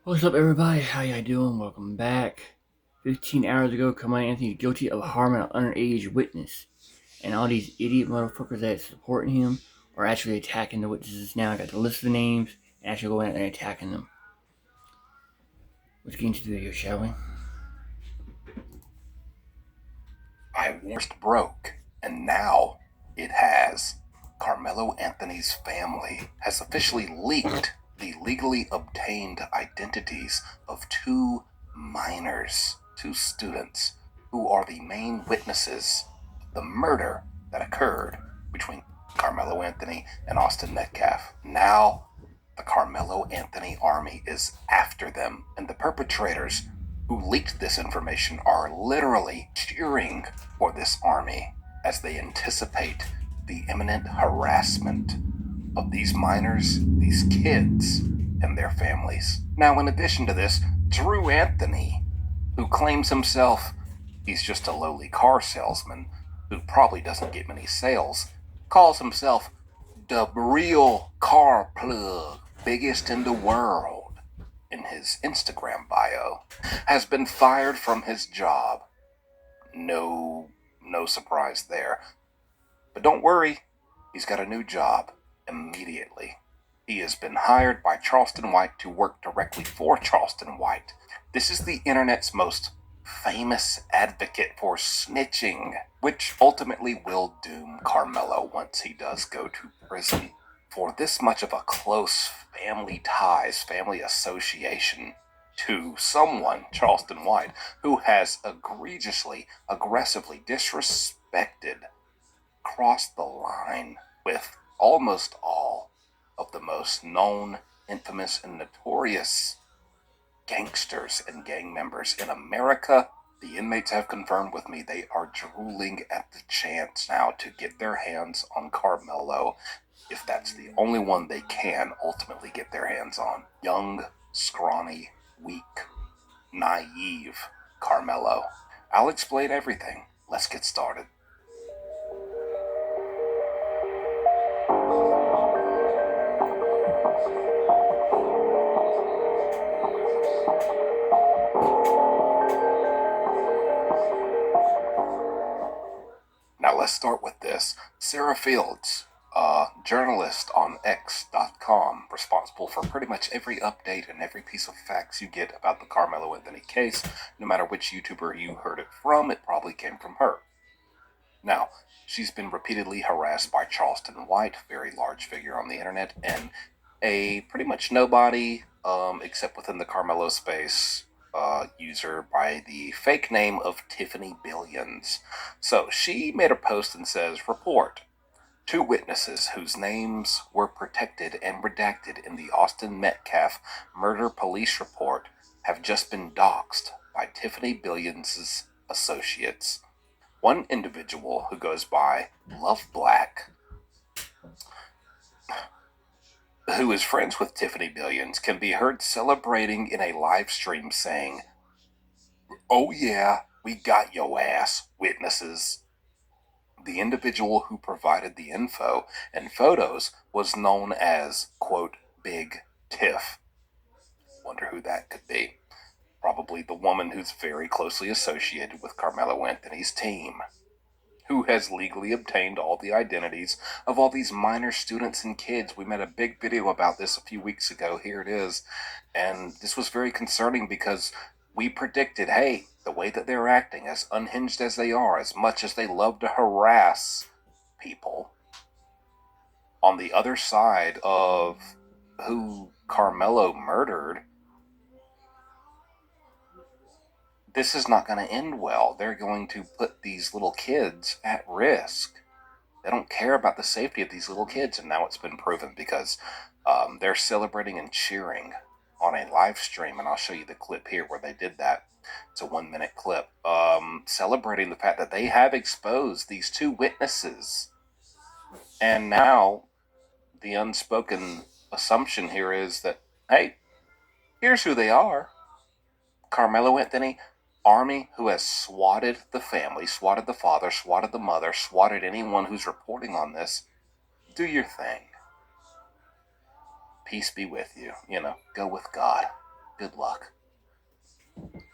What's up, everybody? How y'all doing? Welcome back. 15 hours ago, Carmelo Anthony guilty of harming an underage witness. And all these idiot motherfuckers that supporting him are actually attacking the witnesses now. I got the list of the names and actually going out and attacking them. Let's get into the video, shall we? I once broke, and now it has. Carmelo Anthony's family has officially leaked the legally obtained identities of two minors, two students, who are the main witnesses of the murder that occurred between Carmelo Anthony and Austin Metcalf. Now, the Carmelo Anthony army is after them, and the perpetrators who leaked this information are literally cheering for this army as they anticipate the imminent harassment of these minors, these kids, and their families. Now, in addition to this, Drew Anthony, who claims himself he's just a lowly car salesman who probably doesn't get many sales, calls himself the real car plug, biggest in the world, in his Instagram bio, has been fired from his job. No surprise there. But don't worry, he's got a new job immediately. He has been hired by Charleston White to work directly for Charleston White. This is the internet's most famous advocate for snitching, which ultimately will doom Carmelo once he does go to prison. For this much of a close family ties, family association to someone, Charleston White, who has egregiously, aggressively disrespected, crossed the line with almost all of the most known, infamous, and notorious gangsters and gang members in America. The inmates have confirmed with me they are drooling at the chance now to get their hands on Carmelo, if that's the only one they can ultimately get their hands on. Young, scrawny, weak, naive Carmelo. I'll explain everything. Let's get started. Now let's start with this. Sarah Fields, a journalist on X.com, responsible for pretty much every update and every piece of facts you get about the Carmelo Anthony case. No matter which YouTuber you heard it from, it probably came from her. Now, she's been repeatedly harassed by Charleston White, very large figure on the internet, and a pretty much nobody, except within the Carmelo space, user by the fake name of Tiffany Billions. So she made a post and says, report. Two witnesses whose names were protected and redacted in the Austin Metcalf murder police report have just been doxxed by Tiffany Billions' associates. One individual who goes by Love Black, who is friends with Tiffany Billions, can be heard celebrating in a live stream saying, "Oh yeah, we got yo ass, witnesses." The individual who provided the info and photos was known as, quote, Big Tiff. Wonder who that could be. Probably the woman who's very closely associated with Carmelo Anthony's team, who has legally obtained all the identities of all these minor students and kids. We made a big video about this a few weeks ago. Here it is. And this was very concerning because we predicted, hey, the way that they're acting, as unhinged as they are, as much as they love to harass people, on the other side of who Carmelo murdered, this is not going to end well. They're going to put these little kids at risk. They don't care about the safety of these little kids, and now it's been proven because they're celebrating and cheering on a live stream, and I'll show you the clip here where they did that. It's a 1-minute clip, celebrating the fact that they have exposed these two witnesses. And now the unspoken assumption here is that, hey, here's who they are. Carmelo Anthony, army who has swatted the family, swatted the father, swatted the mother, swatted anyone who's reporting on this. Do your thing. Peace be with you. Go with God. Good luck.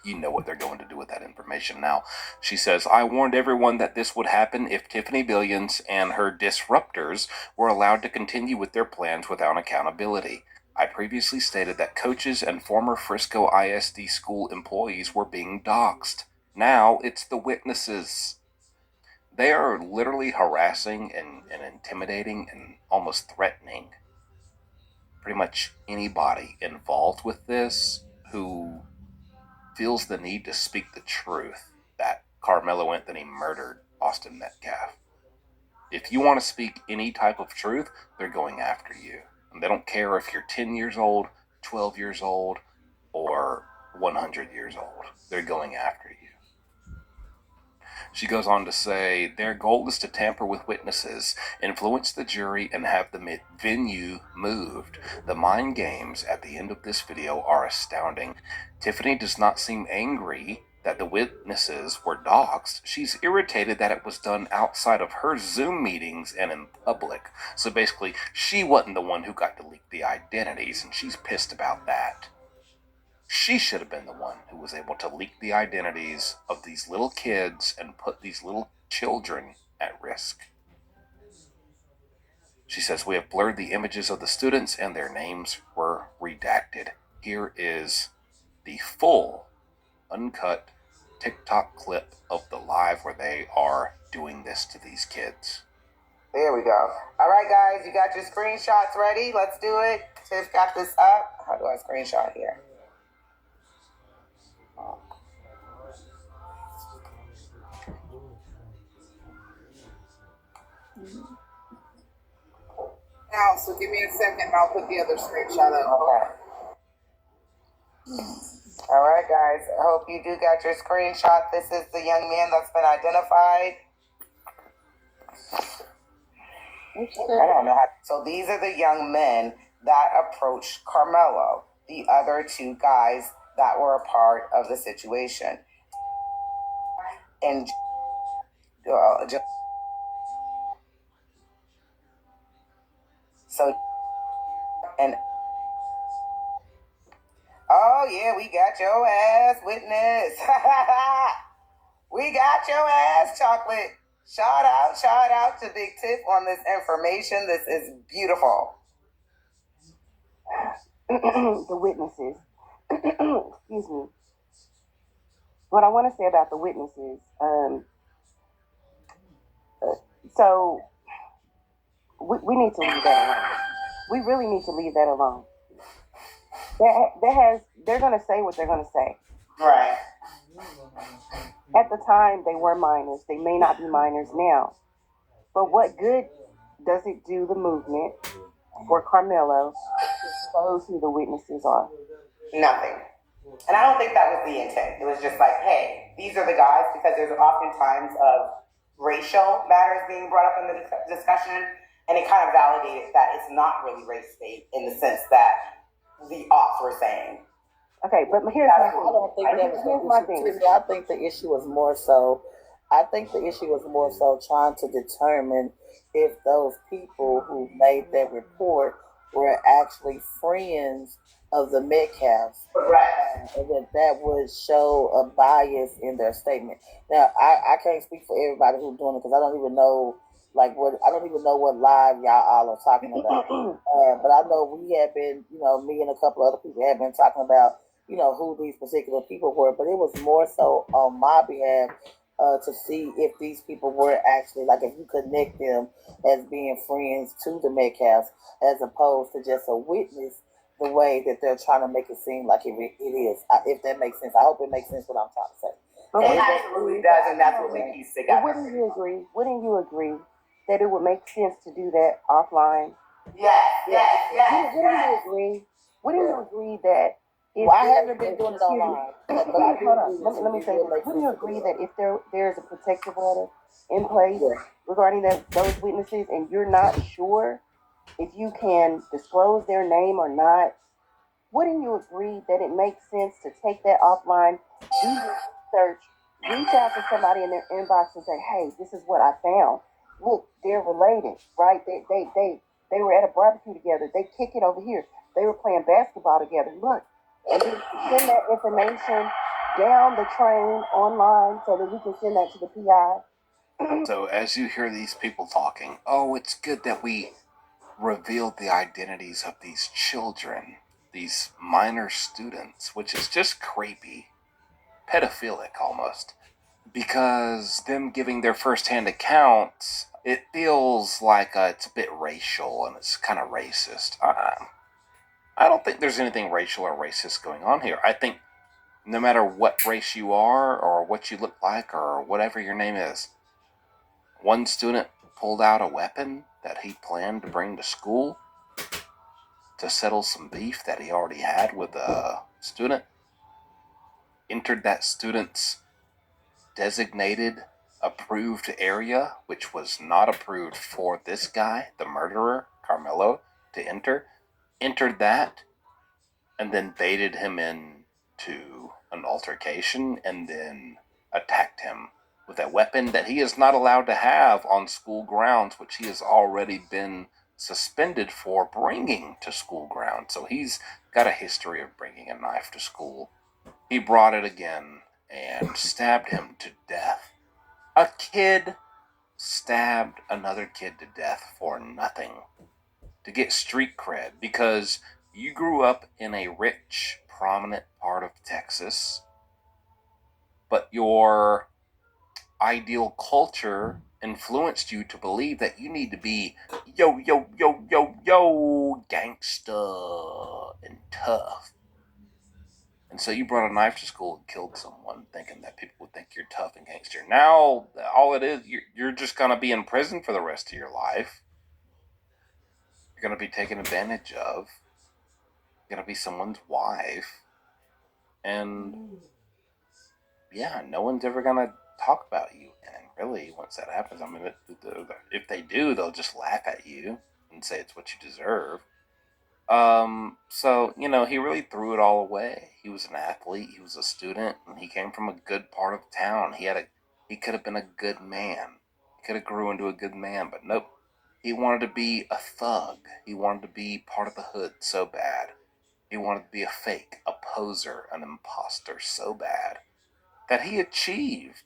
You know what they're going to do with that information now. She says, I warned everyone that this would happen if Tiffany Billions and her disruptors were allowed to continue with their plans without accountability. I previously stated that coaches and former Frisco ISD school employees were being doxxed. Now it's the witnesses. They are literally harassing and intimidating and almost threatening pretty much anybody involved with this who feels the need to speak the truth that Carmelo Anthony murdered Austin Metcalf. If you want to speak any type of truth, they're going after you. And they don't care if you're 10 years old, 12 years old, or 100 years old. They're going after you. She goes on to say, their goal is to tamper with witnesses, influence the jury, and have the venue moved. The mind games at the end of this video are astounding. Tiffany does not seem angry that the witnesses were doxxed. She's irritated that it was done outside of her Zoom meetings and in public. So basically, she wasn't the one who got to leak the identities, and she's pissed about that. She should have been the one who was able to leak the identities of these little kids and put these little children at risk. She says, we have blurred the images of the students and their names were redacted. Here is the full, uncut TikTok clip of the live where they are doing this to these kids. There we go. All right, guys, you got your screenshots ready? Let's do it. Tiff got this up. How do I screenshot here? Now, so give me a second and I'll put the other screenshot up. Okay. All right, guys. I hope you do got your screenshot. This is the young man that's been identified. I don't know how. So these are the young men that approached Carmelo, the other two guys that were a part of the situation. And oh yeah, we got your ass, witness. We got your ass, Chocolate. Shout out to Big Tiff on this information. This is beautiful. The witnesses. Excuse me. What I want to say about the witnesses, so we need to leave that alone. We really need to leave that alone. They're going to say what they're going to say. Right. At the time, they were minors. They may not be minors now. But what good does it do the movement for Carmelo to expose who the witnesses are? Nothing. And I don't think that was the intent. It was just like, hey, these are the guys, because there's oftentimes of racial matters being brought up in the discussion, and it kind of validated that it's not really race-based in the sense that the aughts were saying. Okay, but here's I don't think that was the issue. I think the issue was more so. I think the issue was more so trying to determine if those people who made that report were actually friends of the Metcalfs, Right. and that would show a bias in their statement. Now, I can't speak for everybody who's doing it because I don't even know what live y'all all are talking about. But I know we have been, me and a couple other people have been talking about, who these particular people were. But it was more so on my behalf to see if these people were actually, like, if you connect them as being friends to the Metcalfs, as opposed to just a witness, the way that they're trying to make it seem like it is. If that makes sense. I hope it makes sense what I'm trying to say. It absolutely does, and that's what we piece together. Wouldn't you agree that it would make sense to do that offline? Yes. Wouldn't you agree that if I haven't been doing it online. But hold on, let me say this. Wouldn't you agree that if there's a protective order in place regarding those witnesses, and you're not sure if you can disclose their name or not, wouldn't you agree that it makes sense to take that offline, do your research, reach out to somebody in their inbox and say, hey, this is what I found. Look, they're related, right? They were at a barbecue together. They kick it over here. They were playing basketball together. Look, And then send that information down the train online so that we can send that to the PI. So as you hear these people talking, oh, it's good that we revealed the identities of these children, these minor students, which is just creepy, pedophilic almost, because them giving their firsthand accounts, it feels like it's a bit racial and it's kind of racist. I don't think there's anything racial or racist going on here. I think no matter what race you are or what you look like or whatever your name is, one student pulled out a weapon that he planned to bring to school to settle some beef that he already had with a student, entered that student's designated approved area, which was not approved for this guy, the murderer, Carmelo, to enter, entered that, and then baited him into an altercation and then attacked him with a weapon that he is not allowed to have on school grounds, which he has already been suspended for bringing to school grounds. So he's got a history of bringing a knife to school. He brought it again and stabbed him to death. A kid stabbed another kid to death for nothing. To get street cred, because you grew up in a rich, prominent part of Texas, but your ideal culture influenced you to believe that you need to be yo, gangsta and tough. And so you brought a knife to school and killed someone thinking that people would think you're tough and gangster. Now, all it is, you're just going to be in prison for the rest of your life. You're going to be taken advantage of. You're going to be someone's wife. And yeah, no one's ever going to talk about you. And really, once that happens, I mean, if they do, they'll just laugh at you and say it's what you deserve. So, he really threw it all away. He was an athlete, he was a student, and he came from a good part of town. He could have been a good man. He could have grew into a good man, but nope. He wanted to be a thug. He wanted to be part of the hood so bad. He wanted to be a fake, a poser, an imposter so bad that he achieved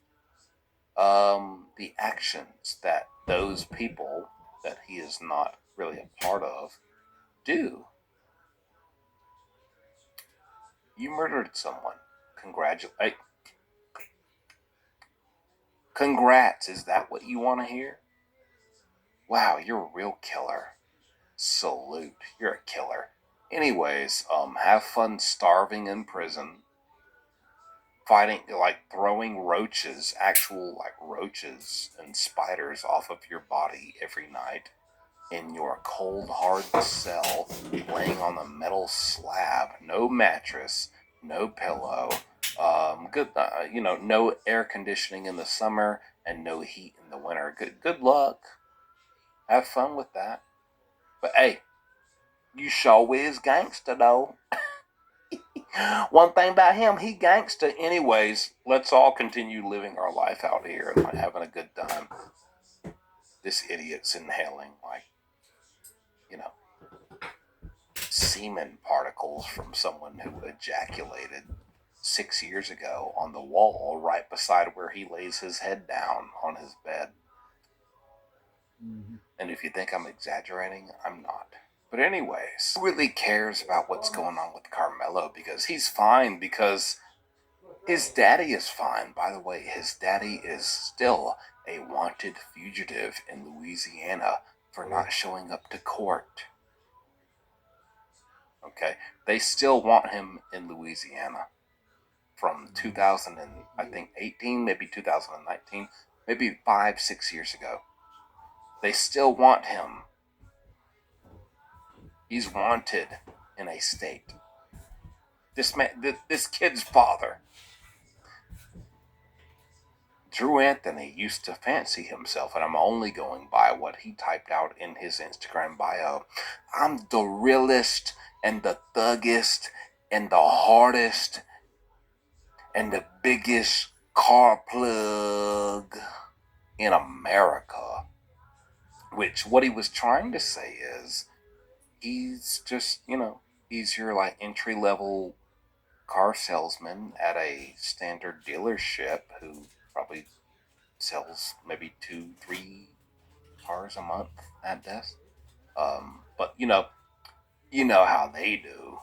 the actions that those people that he is not really a part of do. You murdered someone. Congrats. Is that what you want to hear? Wow, you're a real killer. Salute. You're a killer. Anyways, have fun starving in prison. Fighting, throwing roaches, actual, roaches and spiders off of your body every night in your cold, hard cell, laying on a metal slab, no mattress, no pillow, no air conditioning in the summer and no heat in the winter. Good luck. Have fun with that. But hey, you sure is gangsta though. One thing about him, he gangsta. Anyways, let's all continue living our life out here and having a good time. This idiot's inhaling semen particles from someone who ejaculated 6 years ago on the wall right beside where he lays his head down on his bed. Mm-hmm. And if you think I'm exaggerating, I'm not. But anyways, who really cares about what's going on with Carmelo? Because he's fine, because his daddy is fine. By the way, his daddy is still a wanted fugitive in Louisiana for not showing up to court. Okay, they still want him in Louisiana from 2018, maybe 2019, maybe 5-6 years ago. They still want him. He's wanted in a state. This kid's father, Drew Anthony, used to fancy himself, and I'm only going by what he typed out in his Instagram bio. I'm the realest and the thuggest and the hardest and the biggest car plug in America. Which, what he was trying to say is, he's just, he's your entry level car salesman at a standard dealership who probably sells maybe 2-3 cars a month at best. But you know how they do.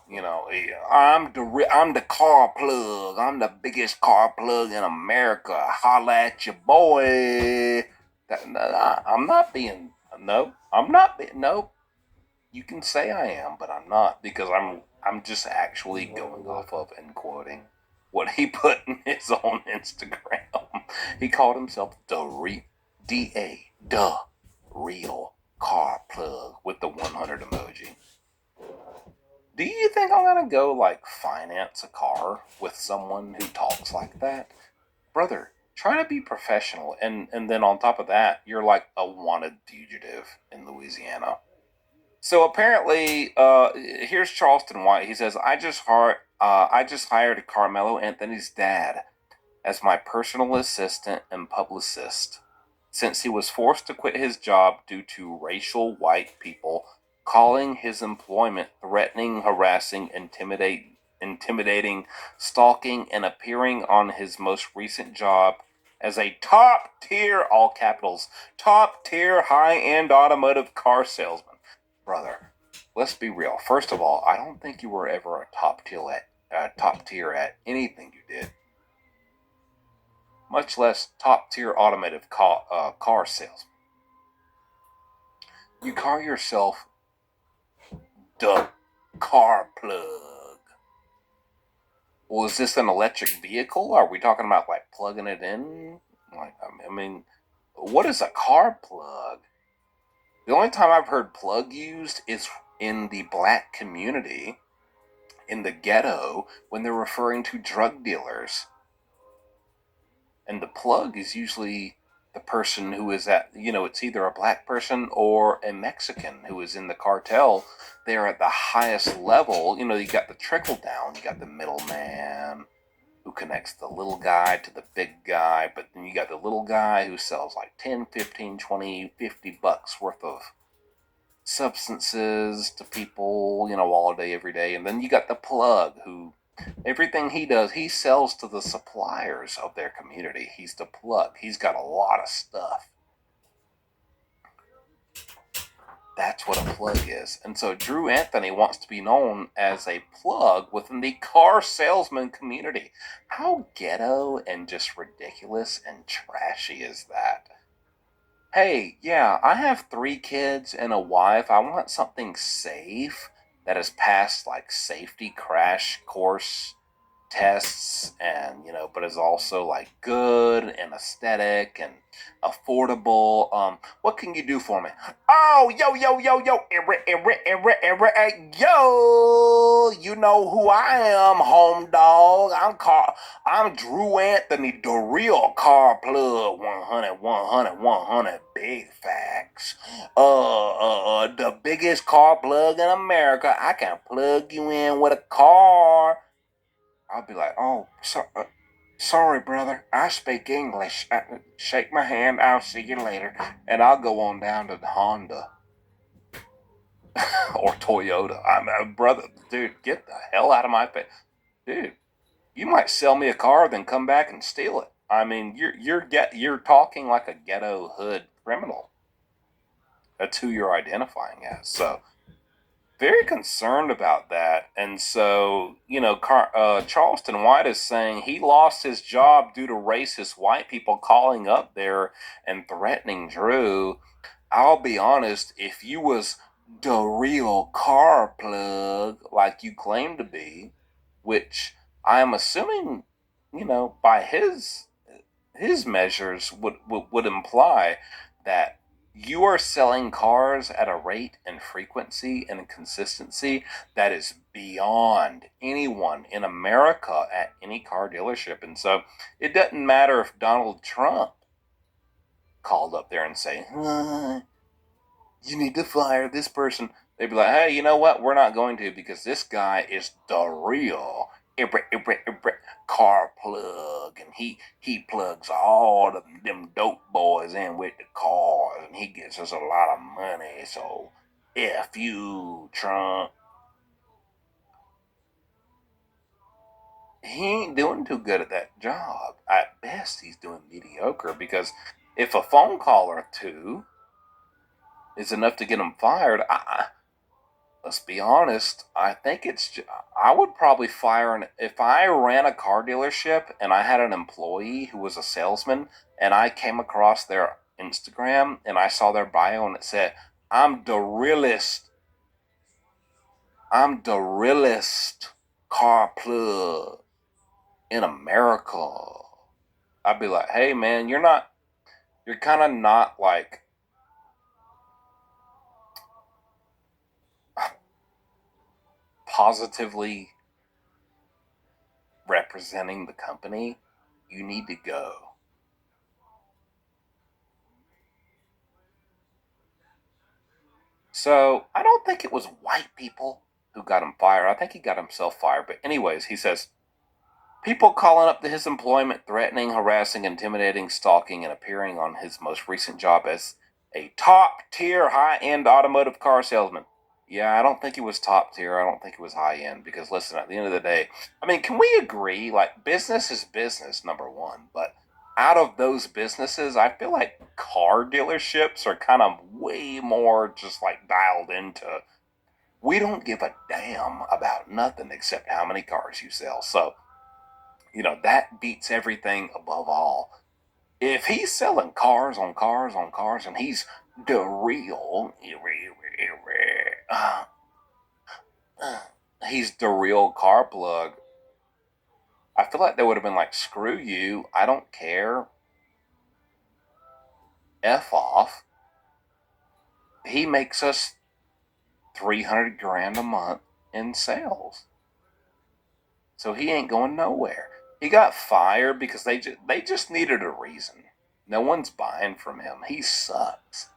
I'm the car plug. I'm the biggest car plug in America. Holla at your boy. I'm not being. No, I'm not being. No, you can say I am, but I'm not, because I'm just actually going off of and quoting what he put in his own Instagram. He called himself the real car plug with the 100 emoji. Do you think I'm gonna go finance a car with someone who talks like that? Brother, try to be professional, and then on top of that, you're like a wanted fugitive in Louisiana. So apparently, here's Charleston White. He says, I just hired Carmelo Anthony's dad as my personal assistant and publicist, since he was forced to quit his job due to racial white people calling his employment threatening, harassing, intimidating, stalking, and appearing on his most recent job as a top tier, all capitals, top tier high-end automotive car salesman. Brother, let's be real. First of all, I don't think you were ever a top tier at anything you did, much less top tier automotive car salesman. You call yourself the car plug. Well, is this an electric vehicle? Are we talking about plugging it in? I mean, what is a car plug? The only time I've heard plug used is in the black community, in the ghetto, when they're referring to drug dealers. And the plug is usually the person who is it's either a black person or a Mexican who is in the cartel. They're at the highest level. You got the trickle down, you got the middleman who connects the little guy to the big guy, but then you got the little guy who sells 10, 15, 20, $50 worth of substances to people, all day, every day. And then you got the plug who, everything he does, he sells to the suppliers of their community. He's the plug. He's got a lot of stuff. That's what a plug is. And so Drew Anthony wants to be known as a plug within the car salesman community. How ghetto and just ridiculous and trashy is that? Hey, yeah, I have 3 kids and a wife. I want something safe that has passed safety crash course tests, and but is also good and aesthetic and affordable. What can you do for me? Oh, yo, yo, you know who I am, home dog. I'm Drew Anthony, the real car plug. 100 big facts. The biggest car plug in America. I can plug you in with a car. I'll be like, oh, sorry, brother. I speak English. Shake my hand. I'll see you later. And I'll go on down to the Honda or Toyota. I'm a brother. Dude, get the hell out of my face. Dude, you might sell me a car, then come back and steal it. I mean, you're talking like a ghetto hood criminal. That's who you're identifying as. So, very concerned about that. And so, Charleston White is saying he lost his job due to racist white people calling up there and threatening Drew. I'll be honest, if you was the real car plug like you claim to be, which I am assuming, by his measures would imply that you are selling cars at a rate and frequency and consistency that is beyond anyone in America at any car dealership. And so it doesn't matter if Donald Trump called up there and say, you need to fire this person. They'd be like, hey, you know what? We're not going to, because this guy is the real car plug, and he plugs all of them dope boys in with the cars, and he gets us a lot of money. So F you, Trump. he ain't doing too good at that job. At best, he's doing mediocre, because if a phone call or two is enough to get him fired, let's be honest, I think I would probably fire if I ran a car dealership and I had an employee who was a salesman and I came across their Instagram and I saw their bio and it said, I'm the realest car plug in America. I'd be like, hey man, you're kind of not like positively representing the company. You need to go. So I don't think it was white people who got him fired. I think he got himself fired. But anyways, he says, people calling up to his employment, threatening, harassing, intimidating, stalking, and appearing on his most recent job as a top-tier, high-end automotive car salesman. Yeah, I don't think he was top tier. I don't think he was high-end, because listen, at the end of the day, I mean, can we agree, like, business is business, number one, but out of those businesses, I feel like car dealerships are kind of way more just like dialed into, we don't give a damn about nothing except how many cars you sell. So, that beats everything above all. If he's selling cars on cars on cars and he's the he's the real car plug, I feel like they would have been like, screw you, I don't care, F off. He makes us $300,000 a month in sales, so he ain't going nowhere. He got fired because they just needed a reason. No one's buying from him. He sucks.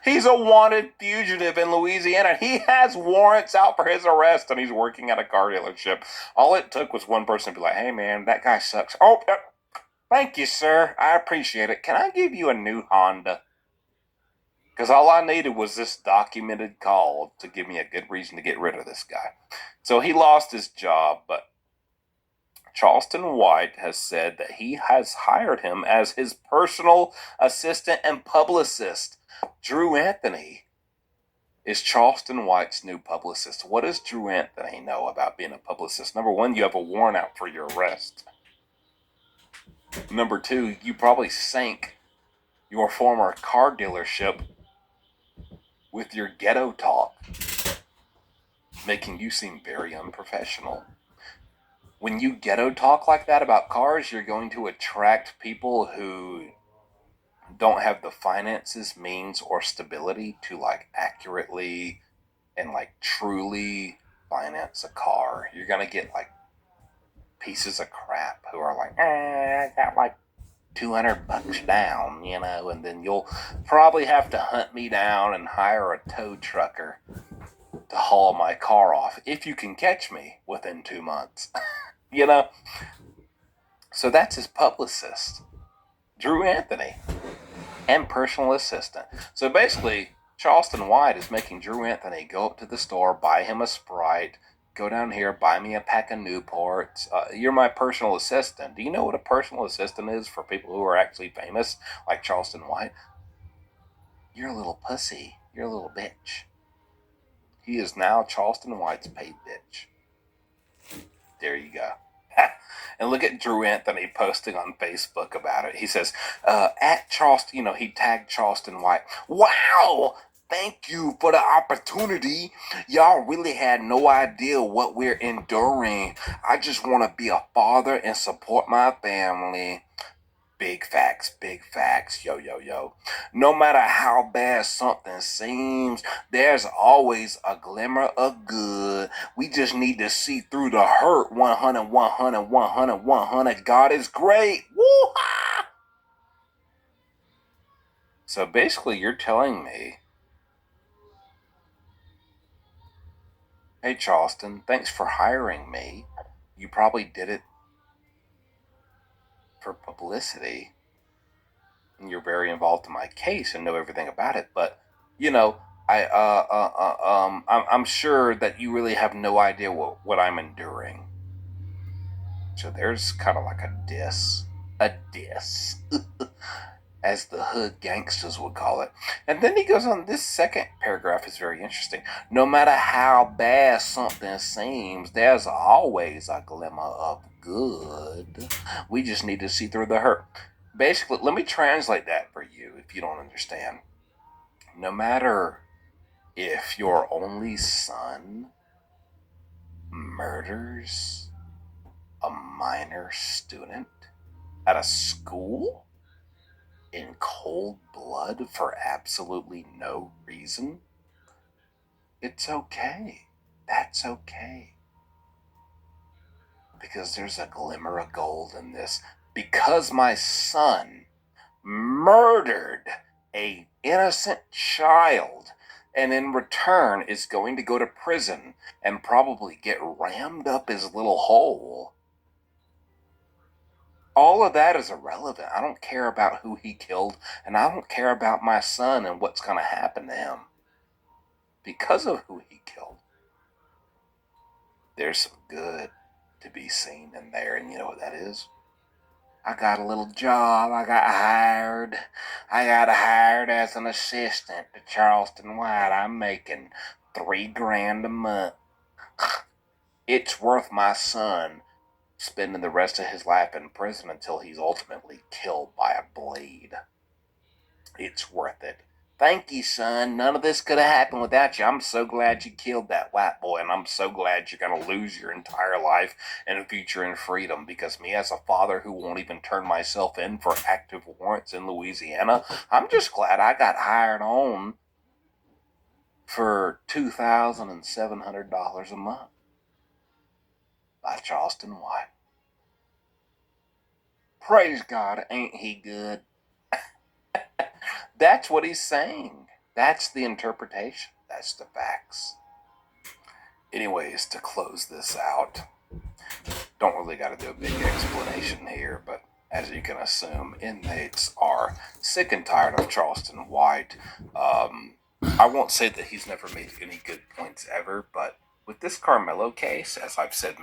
He's a wanted fugitive in Louisiana. He has warrants out for his arrest, and he's working at a car dealership. All it took was one person to be like, hey man, that guy sucks. Oh, thank you, sir. I appreciate it. Can I give you a new Honda? Because all I needed was this documented call to give me a good reason to get rid of this guy. So he lost his job, but Charleston White has said that he has hired him as his personal assistant and publicist. Drew Anthony is Charleston White's new publicist. What does Drew Anthony know about being a publicist? Number one, you have a warrant out for your arrest. Number two, you probably sank your former car dealership with your ghetto talk, making you seem very unprofessional. When you ghetto talk like that about cars, you're going to attract people who don't have the finances, means, or stability to like accurately and like truly finance a car. You're going to get like pieces of crap who are like, I got like $200 down, and then you'll probably have to hunt me down and hire a tow trucker to haul my car off if you can catch me within 2 months. So that's his publicist, Drew Anthony, and personal assistant. So basically, Charleston White is making Drew Anthony go up to the store, buy him a Sprite, go down here, buy me a pack of Newports. You're my personal assistant. Do you know what a personal assistant is for people who are actually famous, like Charleston White? You're a little pussy. You're a little bitch. He is now Charleston White's paid bitch. There you go. And look at Drew Anthony posting on Facebook about it. He says, at Charleston, he tagged Charleston White. Wow! Thank you for the opportunity. Y'all really had no idea what we're enduring. I just want to be a father and support my family. Big facts, yo, yo, yo. No matter how bad something seems, there's always a glimmer of good. We just need to see through the hurt. 100, 100, 100, 100. God is great. Woo-ha! So basically, you're telling me, hey, Charleston, thanks for hiring me. You probably did it for publicity, and you're very involved in my case and know everything about it, but I'm sure that you really have no idea what I'm enduring. So there's kind of like a diss, as the hood gangsters would call it. And then he goes on, this second paragraph is very interesting. No matter how bad something seems, there's always a glimmer of good. We just need to see through the hurt. Basically, let me translate that for you if you don't understand. No matter if your only son murders a minor student at a school in cold blood for absolutely no reason, it's okay. That's okay. Because there's a glimmer of gold in this. Because my son murdered an innocent child and in return is going to go to prison and probably get rammed up his little hole, all of that is irrelevant. I don't care about who he killed, and I don't care about my son and what's going to happen to him because of who he killed. There's some good to be seen in there, and you know what that is? I got a little job. I got hired as an assistant to Charleston White. I'm making $3,000 a month. It's worth my son spending the rest of his life in prison until he's ultimately killed by a blade. It's worth it. Thank you, son. None of this could have happened without you. I'm so glad you killed that white boy, and I'm so glad you're going to lose your entire life and a future in freedom, because me as a father who won't even turn myself in for active warrants in Louisiana, I'm just glad I got hired on for $2,700 a month by Charleston White. Praise God, ain't he good? That's what he's saying. That's the interpretation. That's the facts. Anyways, to close this out, don't really got to do a big explanation here, but as you can assume, inmates are sick and tired of Charleston White. I won't say that he's never made any good points ever, but with this Carmelo case, as I've said many